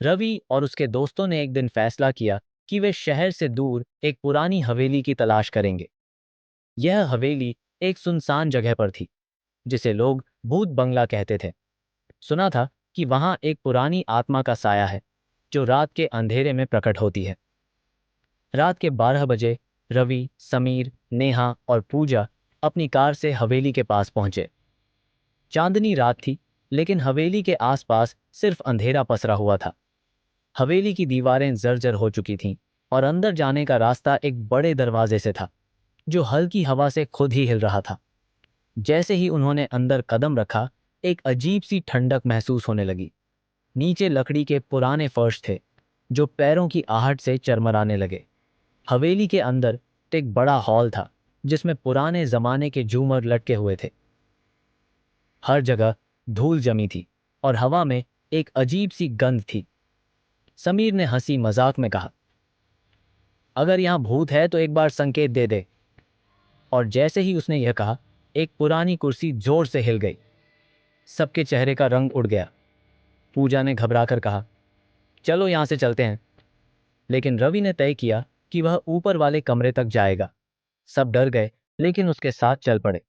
रवि और उसके दोस्तों ने एक दिन फैसला किया कि वे शहर से दूर एक पुरानी हवेली की तलाश करेंगे। यह हवेली एक सुनसान जगह पर थी, जिसे लोग भूत बंगला कहते थे। सुना था कि वहां एक पुरानी आत्मा का साया है, जो रात के अंधेरे में प्रकट होती है। रात के 12 बजे रवि, समीर, नेहा और पूजा अपनी कार से हवेली के पास पहुंचे। चांदनी रात थी, लेकिन हवेली के आसपास सिर्फ अंधेरा पसरा हुआ था। हवेली की दीवारें जर्जर हो चुकी थीं और अंदर जाने का रास्ता एक बड़े दरवाजे से था, जो हल्की हवा से खुद ही हिल रहा था। जैसे ही उन्होंने अंदर कदम रखा, एक अजीब सी ठंडक महसूस होने लगी। नीचे लकड़ी के पुराने फर्श थे, जो पैरों की आहट से चरमराने लगे। हवेली के अंदर एक बड़ा हॉल था, जिसमें पुराने जमाने के झूमर लटके हुए थे। हर जगह धूल जमी थी और हवा में एक अजीब सी गंध थी। समीर ने हंसी मजाक में कहा, अगर यहाँ भूत है तो एक बार संकेत दे दे। और जैसे ही उसने यह कहा, एक पुरानी कुर्सी जोर से हिल गई। सबके चेहरे का रंग उड़ गया। पूजा ने घबराकर कहा, चलो यहाँ से चलते हैं। लेकिन रवि ने तय किया कि वह ऊपर वाले कमरे तक जाएगा। सब डर गए, लेकिन उसके साथ चल पड़े।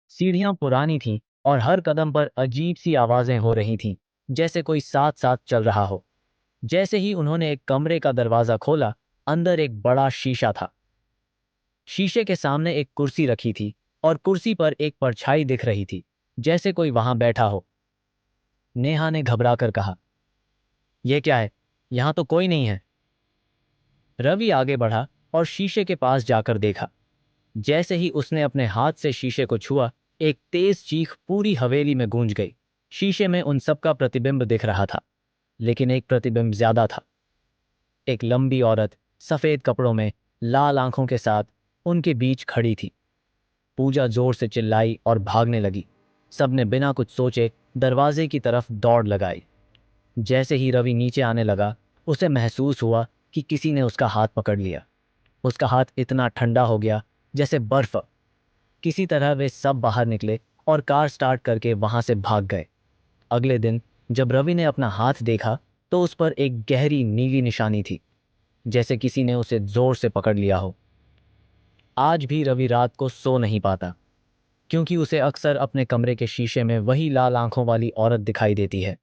सीढ़ियां पुरानी थीं और हर कदम पर अजीब सी आवाजें हो रही थीं, जैसे कोई साथ साथ चल रहा हो। जैसे ही उन्होंने एक कमरे का दरवाजा खोला, अंदर एक बड़ा शीशा था। शीशे के सामने एक कुर्सी रखी थी और कुर्सी पर एक परछाई दिख रही थी, जैसे कोई वहां बैठा हो। नेहा ने घबराकर कहा, यह क्या है? यहां तो कोई नहीं है। रवि आगे बढ़ा और शीशे के पास जाकर देखा। जैसे ही उसने अपने हाथ से शीशे को छुआ, एक तेज चीख पूरी हवेली में गूंज गई। शीशे में उन सबका प्रतिबिंब दिख रहा था, लेकिन एक प्रतिबिंब ज्यादा था। एक लंबी औरत सफेद कपड़ों में, लाल आंखों के साथ उनके बीच खड़ी थी। पूजा जोर से चिल्लाई और भागने लगी। सबने बिना कुछ सोचे दरवाजे की तरफ दौड़ लगाई। जैसे ही रवि नीचे आने लगा, उसे महसूस हुआ कि किसी ने उसका हाथ पकड़ लिया। उसका हाथ इतना ठंडा हो गया जैसे बर्फ। किसी तरह वे सब बाहर निकले और कार स्टार्ट करके वहां से भाग गए। अगले दिन जब रवि ने अपना हाथ देखा, तो उस पर एक गहरी नीली निशानी थी, जैसे किसी ने उसे जोर से पकड़ लिया हो। आज भी रवि रात को सो नहीं पाता, क्योंकि उसे अक्सर अपने कमरे के शीशे में वही लाल आंखों वाली औरत दिखाई देती है।